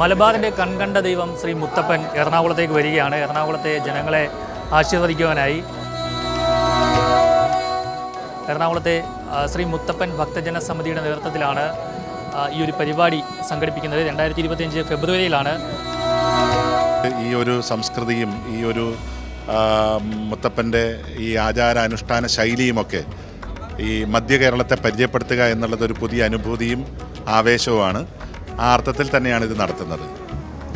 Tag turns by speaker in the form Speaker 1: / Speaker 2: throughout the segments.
Speaker 1: മലബാറിൻ്റെ കൺകണ്ട ദൈവം ശ്രീ മുത്തപ്പൻ എറണാകുളത്തേക്ക് വരികയാണ്. എറണാകുളത്തെ ജനങ്ങളെ ആശീർവദിക്കുവാനായി എറണാകുളത്തെ ശ്രീ മുത്തപ്പൻ ഭക്തജന സമിതിയുടെ നേതൃത്വത്തിലാണ് ഈ ഒരു പരിപാടി സംഘടിപ്പിക്കുന്നത്. 2025 ഫെബ്രുവരിയിലാണ്.
Speaker 2: ഈ ഒരു സംസ്കൃതിയും ഈ ഒരു മുത്തപ്പൻ്റെ ഈ ആചാരാനുഷ്ഠാന ശൈലിയുമൊക്കെ ഈ മധ്യ കേരളത്തെ പരിചയപ്പെടുത്തുക എന്നുള്ളതൊരു പുതിയ അനുഭൂതിയും ആവേശവുമാണ്. ആ അർത്ഥത്തിൽ തന്നെയാണ് ഇത് നടത്തുന്നത്.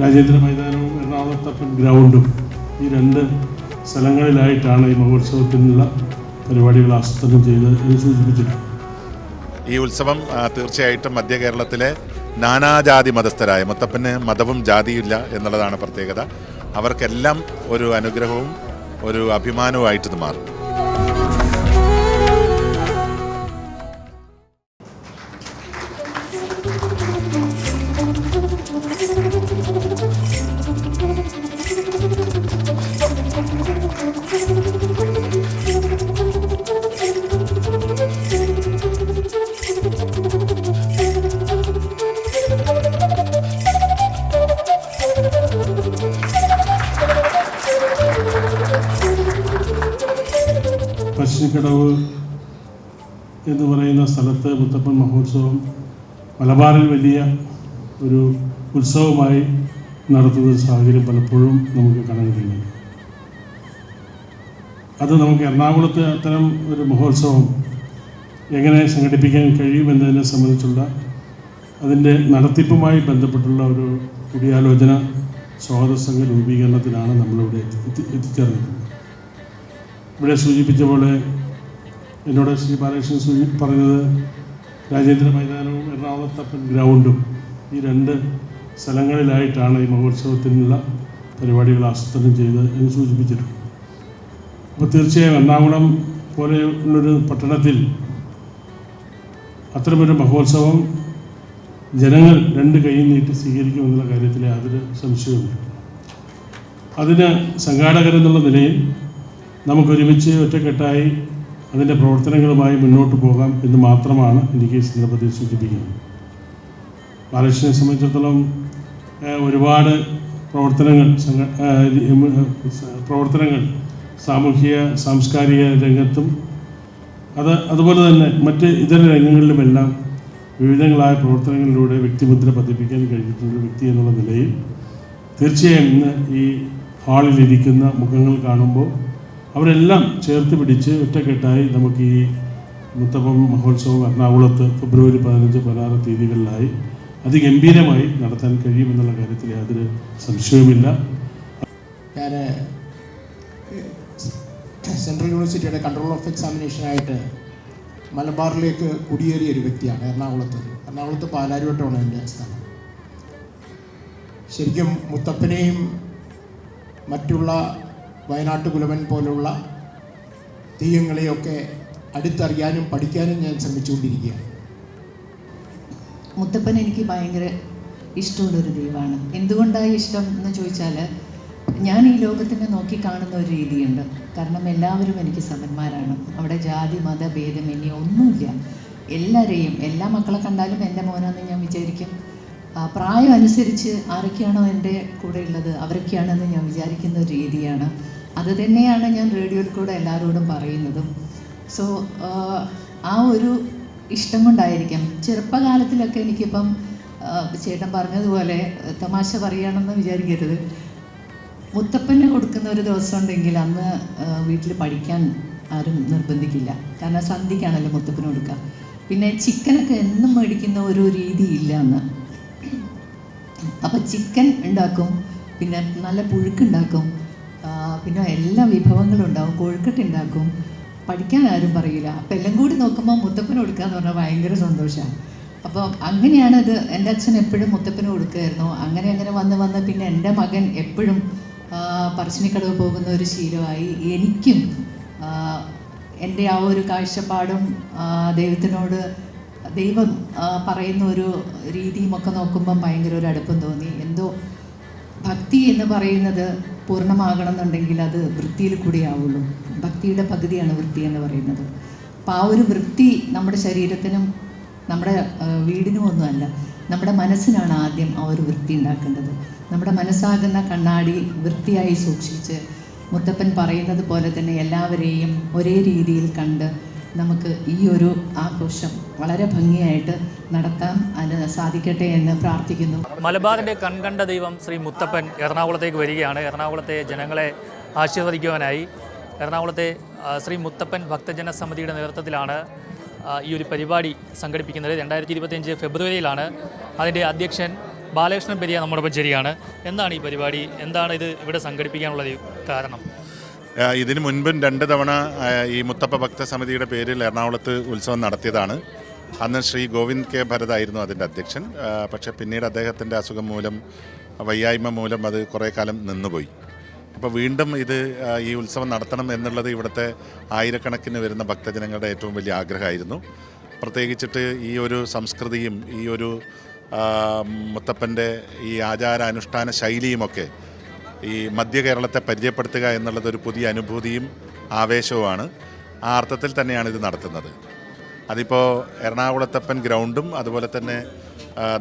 Speaker 3: രാജേന്ദ്ര മൈതാനവും എറണാകുളത്തപ്പൻ ഗ്രൗണ്ടും ഈ രണ്ട് സ്ഥലങ്ങളിലായിട്ടാണ് ഈ മഹോത്സവത്തിനുള്ള പരിപാടികൾ ആസൂത്രണം ചെയ്ത് സൂചിപ്പിച്ചിട്ടുണ്ട്.
Speaker 2: ഈ ഉത്സവം തീർച്ചയായിട്ടും മധ്യ കേരളത്തിലെ നാനാജാതി മതസ്ഥരായ, മുത്തപ്പന് മതവും ജാതിയില്ല എന്നുള്ളതാണ് പ്രത്യേകത, അവർക്കെല്ലാം ഒരു അനുഗ്രഹവും ഒരു അഭിമാനവുമായിട്ട് മാറും.
Speaker 3: പശ്ചിമക്കടവ് എന്ന് പറയുന്ന സ്ഥലത്ത് മുത്തപ്പൻ മഹോത്സവം മലബാറിൽ വലിയ ഒരു ഉത്സവമായി നടത്തുന്ന സാഹചര്യം പലപ്പോഴും നമുക്ക് കാണാൻ കഴിയുന്നുണ്ട്. അത് നമുക്ക് എറണാകുളത്ത് അത്തരം ഒരു മഹോത്സവം എങ്ങനെ സംഘടിപ്പിക്കാൻ കഴിയുമെന്നതിനെ സംബന്ധിച്ചുള്ള അതിൻ്റെ നടത്തിപ്പുമായി ബന്ധപ്പെട്ടുള്ള ഒരു കൂടിയാലോചന സ്വാഗത സംഘ രൂപീകരണത്തിനാണ് നമ്മളിവിടെ എത്തിച്ചേർന്നത്. ഇവിടെ സൂചിപ്പിച്ച പോലെ എന്നോട് ശ്രീ ബാലകൃഷ്ണൻ പറഞ്ഞത് രാജേന്ദ്ര മൈതാനവും എറണാകുളത്തപ്പൻ ഗ്രൗണ്ടും ഈ രണ്ട് സ്ഥലങ്ങളിലായിട്ടാണ് ഈ മഹോത്സവത്തിനുള്ള പരിപാടികൾ ആസൂത്രണം ചെയ്ത് എന്ന് സൂചിപ്പിച്ചിട്ടുണ്ട്. അപ്പോൾ തീർച്ചയായും എറണാകുളം പോലെയുള്ളൊരു പട്ടണത്തിൽ അത്തരമൊരു മഹോത്സവം ജനങ്ങൾ രണ്ട് കൈ നീട്ടി സ്വീകരിക്കുമെന്നുള്ള കാര്യത്തിൽ യാതൊരു സംശയവുമില്ല. അതിന് സംഘാടകരെന്നുള്ള നിലയിൽ നമുക്കൊരുമിച്ച് ഒറ്റക്കെട്ടായി അതിൻ്റെ പ്രവർത്തനങ്ങളുമായി മുന്നോട്ട് പോകാം എന്ന് മാത്രമാണ് എനിക്ക് ഈ സന്ദർഭത്തിൽ സൂചിപ്പിക്കുന്നത്. ബാലകൃഷ്ണനെ സംബന്ധിച്ചിടത്തോളം ഒരുപാട് പ്രവർത്തനങ്ങൾ സാമൂഹിക സാംസ്കാരിക രംഗത്തും അതുപോലെ തന്നെ മറ്റ് ഇതര രംഗങ്ങളിലുമെല്ലാം വിവിധങ്ങളായ പ്രവർത്തനങ്ങളിലൂടെ വ്യക്തിമുദ്ര പതിപ്പിക്കാൻ കഴിഞ്ഞിട്ടുള്ള വ്യക്തി എന്നുള്ള നിലയിൽ തീർച്ചയായും ഇന്ന് ഈ ഹാളിലിരിക്കുന്ന മുഖങ്ങൾ കാണുമ്പോൾ അവരെല്ലാം ചേർത്ത് പിടിച്ച് ഒറ്റക്കെട്ടായി നമുക്ക് ഈ മുത്തപ്പൻ മഹോത്സവം എറണാകുളത്ത് ഫെബ്രുവരി 15-16 തീയതികളിലായി അതിഗംഭീരമായി നടത്താൻ കഴിയുമെന്നുള്ള കാര്യത്തിൽ യാതൊരു സംശയവുമില്ല.
Speaker 4: ഞാൻ സെൻട്രൽ യൂണിവേഴ്സിറ്റിയുടെ കൺട്രോൾ ഓഫ് എക്സാമിനേഷനായിട്ട് മലബാറിലേക്ക് കുടിയേറിയ ഒരു വ്യക്തിയാണ്. എറണാകുളത്ത് പാലാരിവട്ടമാണ് എൻ്റെ സ്ഥലം. ശരിക്കും മുത്തപ്പനെയും മറ്റുള്ള വയനാട്ട് കുലവൻ പോലുള്ള തെയ്യങ്ങളെയൊക്കെ അടുത്തറിയാനും പഠിക്കാനും ഞാൻ ശ്രമിച്ചുകൊണ്ടിരിക്കുകയാണ്.
Speaker 5: മുത്തപ്പൻ എനിക്ക് ഭയങ്കര ഇഷ്ടമുള്ളൊരു ദൈവമാണ്. എന്തുകൊണ്ടാണ് ഇഷ്ടം എന്ന് ചോദിച്ചാൽ, ഞാൻ ഈ ലോകത്തിനെ നോക്കി കാണുന്ന ഒരു രീതിയുണ്ട്. കാരണം എല്ലാവരും എനിക്ക് സമന്മാരാണ്. അവിടെ ജാതി മത ഭേദമന്യേ ഒന്നുമില്ല. എല്ലാവരെയും, എല്ലാ മക്കളെ കണ്ടാലും എൻ്റെ മോനാണെന്ന് ഞാൻ വിചാരിക്കും. പ്രായം അനുസരിച്ച് ആരൊക്കെയാണോ എൻ്റെ കൂടെ ഉള്ളത് അവരൊക്കെയാണെന്ന് ഞാൻ വിചാരിക്കുന്ന ഒരു രീതിയാണ്. അത് തന്നെയാണ് ഞാൻ റേഡിയോയിൽ കൂടെ എല്ലാവരോടും പറയുന്നതും. സോ ആ ഒരു ഇഷ്ടം കൊണ്ടായിരിക്കാം. ചെറുപ്പകാലത്തിലൊക്കെ എനിക്കിപ്പം ചേട്ടൻ പറഞ്ഞതുപോലെ തമാശ പറയുകയാണെന്ന് വിചാരിക്കരുത്, മുത്തപ്പന് കൊടുക്കുന്ന ഒരു ദിവസം ഉണ്ടെങ്കിൽ അന്ന് വീട്ടിൽ പഠിക്കാൻ ആരും നിർബന്ധിക്കില്ല. കാരണം സന്ധ്യയ്ക്കാണല്ലോ മുത്തപ്പന് കൊടുക്കുക. പിന്നെ ചിക്കനൊക്കെ എന്നും മേടിക്കുന്ന ഒരു രീതിയില്ല അന്ന്. അപ്പം ചിക്കൻ ഉണ്ടാക്കും, പിന്നെ നല്ല പുഴുക്കുണ്ടാക്കും, പിന്നെ എല്ലാ വിഭവങ്ങളും ഉണ്ടാവും, കൊഴുക്കട്ട ഉണ്ടാക്കും. പഠിക്കാൻ ആരും പറയില്ല. അപ്പം എല്ലാം കൂടി നോക്കുമ്പോൾ മുത്തപ്പന് കൊടുക്കുക എന്ന് പറഞ്ഞാൽ ഭയങ്കര സന്തോഷമാണ്. അപ്പോൾ അങ്ങനെയാണ് ഇത്. എൻ്റെ അച്ഛൻ എപ്പോഴും മുത്തപ്പന് കൊടുക്കുമായിരുന്നു. അങ്ങനെ വന്ന് പിന്നെ എൻ്റെ മകൻ എപ്പോഴും പറശ്ശിനിക്കടവ് പോകുന്ന ഒരു ശീലമായി. എനിക്കും എൻ്റെ ആ ഒരു കാഴ്ചപ്പാടും ദൈവത്തിനോട് ദൈവം പറയുന്ന ഒരു രീതിയുമൊക്കെ നോക്കുമ്പം ഭയങ്കര ഒരു അടുപ്പം തോന്നി. എന്തോ ഭക്തി എന്ന് പറയുന്നത് പൂർണ്ണമാകണം എന്നുണ്ടെങ്കിൽ അത് വൃത്തിയിൽ കൂടി ആവുള്ളൂ. ഭക്തിയുടെ പകുതിയാണ് വൃത്തി എന്ന് പറയുന്നത്. അപ്പോൾ ആ ഒരു വൃത്തി നമ്മുടെ ശരീരത്തിനും നമ്മുടെ വീടിനും ഒന്നുമല്ല, നമ്മുടെ മനസ്സിനാണ് ആദ്യം ആ ഒരു വൃത്തി ഉണ്ടാക്കേണ്ടത്. നമ്മുടെ മനസ്സാകുന്ന കണ്ണാടി വൃത്തിയായി സൂക്ഷിച്ച് മുത്തപ്പൻ പറയുന്നത് പോലെ തന്നെ എല്ലാവരെയും ഒരേ രീതിയിൽ കണ്ട് നമുക്ക് ഈ ഒരു ആഘോഷം വളരെ ഭംഗിയായിട്ട് നടത്താൻ അതിന് സാധിക്കട്ടെ എന്ന് പ്രാർത്ഥിക്കുന്നു.
Speaker 1: മലബാറിൻ്റെ കൺകണ്ട ദൈവം ശ്രീ മുത്തപ്പൻ എറണാകുളത്തേക്ക് വരികയാണ്. എറണാകുളത്തെ ജനങ്ങളെ ആശീർവദിക്കുവാനായി എറണാകുളത്തെ ശ്രീ മുത്തപ്പൻ ഭക്തജന സമിതിയുടെ നേതൃത്വത്തിലാണ് ഈ ഒരു പരിപാടി സംഘടിപ്പിക്കുന്നത്. 2025 ഫെബ്രുവരിയിലാണ്. അതിൻ്റെ അധ്യക്ഷൻ ബാലകൃഷ്ണൻ പെരിയ നമ്മോടൊപ്പം ശരിയാണ്. എന്താണ് ഈ പരിപാടി, എന്താണ് ഇത് ഇവിടെ സംഘടിപ്പിക്കാനുള്ള കാരണം?
Speaker 2: ഇതിനു മുൻപും 2 തവണ ഈ മുത്തപ്പ ഭക്ത സമിതിയുടെ പേരിൽ എറണാകുളത്ത് ഉത്സവം നടത്തിയതാണ്. അന്ന് ശ്രീ ഗോവിന്ദ് കെ ഭരതായിരുന്നു അതിൻ്റെ അധ്യക്ഷൻ. പക്ഷേ പിന്നീട് അദ്ദേഹത്തിൻ്റെ അസുഖം മൂലം, വയ്യായ്മ മൂലം അത് കുറേ കാലം നിന്നുപോയി. അപ്പോൾ വീണ്ടും ഈ ഉത്സവം നടത്തണം എന്നുള്ളത് ഇവിടുത്തെ ആയിരക്കണക്കിന് വരുന്ന ഭക്തജനങ്ങളുടെ ഏറ്റവും വലിയ ആഗ്രഹമായിരുന്നു. പ്രത്യേകിച്ചിട്ട് ഈ ഒരു സംസ്കൃതിയും ഈ ഒരു മുത്തപ്പൻ്റെ ഈ ആചാരാനുഷ്ഠാന ശൈലിയുമൊക്കെ ഈ മധ്യ കേരളത്തെ പരിചയപ്പെടുത്തുക എന്നുള്ളതൊരു പുതിയ അനുഭൂതിയും ആവേശവുമാണ്. ആ അർത്ഥത്തിൽ തന്നെയാണ് ഇത് നടത്തുന്നത്. അതിപ്പോൾ എറണാകുളത്തപ്പൻ ഗ്രൗണ്ടും അതുപോലെ തന്നെ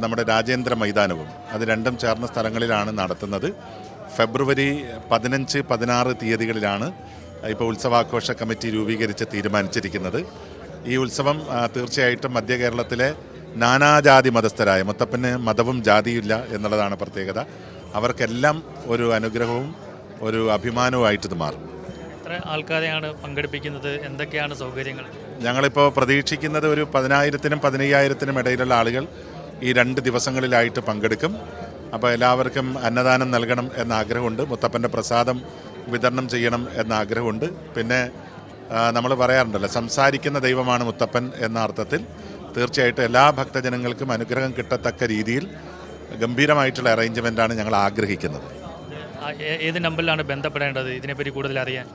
Speaker 2: നമ്മുടെ രാജേന്ദ്ര മൈതാനവും അത് രണ്ടും ചേർന്ന സ്ഥലങ്ങളിലാണ് നടത്തുന്നത്. ഫെബ്രുവരി 15, 16 തീയതികളിലാണ് ഇപ്പോൾ ഉത്സവാഘോഷ കമ്മിറ്റി രൂപീകരിച്ച് തീരുമാനിച്ചിരിക്കുന്നത്. ഈ ഉത്സവം തീർച്ചയായിട്ടും മധ്യ കേരളത്തിലെ നാനാജാതി മതസ്ഥരായ, മുത്തപ്പന് മതവും ജാതിയില്ല എന്നുള്ളതാണ് പ്രത്യേകത, അവർക്കെല്ലാം ഒരു അനുഗ്രഹവും ഒരു അഭിമാനവുമായിട്ട് ഇത് മാറും.
Speaker 1: എത്ര ആൾക്കാരെയാണ് പങ്കെടുപ്പിക്കുന്നത്? എന്തൊക്കെയാണ് സൗകര്യങ്ങൾ?
Speaker 2: ഞങ്ങളിപ്പോൾ പ്രതീക്ഷിക്കുന്നത് ഒരു 10,000-നും 15,000-നും ഇടയിലുള്ള ആളുകൾ ഈ 2 ദിവസങ്ങളിലായിട്ട് പങ്കെടുക്കും. അപ്പോൾ എല്ലാവർക്കും അന്നദാനം നൽകണം എന്ന ആഗ്രഹമുണ്ട്. മുത്തപ്പൻ്റെ പ്രസാദം വിതരണം ചെയ്യണം എന്ന ആഗ്രഹമുണ്ട്. പിന്നെ നമ്മൾ പറയാറുണ്ടല്ലോ, സംസാരിക്കുന്ന ദൈവമാണ് മുത്തപ്പൻ എന്ന അർത്ഥത്തിൽ തീർച്ചയായിട്ടും എല്ലാ ഭക്തജനങ്ങൾക്കും അനുഗ്രഹം കിട്ടത്തക്ക രീതിയിൽ ഗംഭീരമായിട്ടുള്ള അറേഞ്ച്മെൻ്റാണ് ഞങ്ങൾ ആഗ്രഹിക്കുന്നത്.
Speaker 1: ഏത് നമ്പറിലാണ് ബന്ധപ്പെടേണ്ടത് ഇതിനെപ്പറ്റി കൂടുതൽ അറിയാൻ?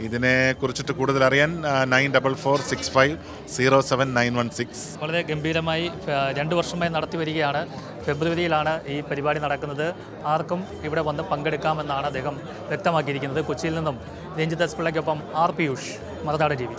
Speaker 2: ഇതിനെക്കുറിച്ചിട്ട് കൂടുതൽ അറിയാൻ 9446507916.
Speaker 1: വളരെ ഗംഭീരമായി 2 വർഷമായി നടത്തി വരികയാണ്. ഫെബ്രുവരിയിലാണ് ഈ പരിപാടി നടക്കുന്നത്. ആർക്കും ഇവിടെ വന്ന് പങ്കെടുക്കാമെന്നാണ് അദ്ദേഹം വ്യക്തമാക്കിയിരിക്കുന്നത്. കൊച്ചിയിൽ നിന്നും രഞ്ജിത്ത് എസ് പിള്ളയ്ക്കൊപ്പം ആർ പിയൂഷ്, മറുനാടൻ TV.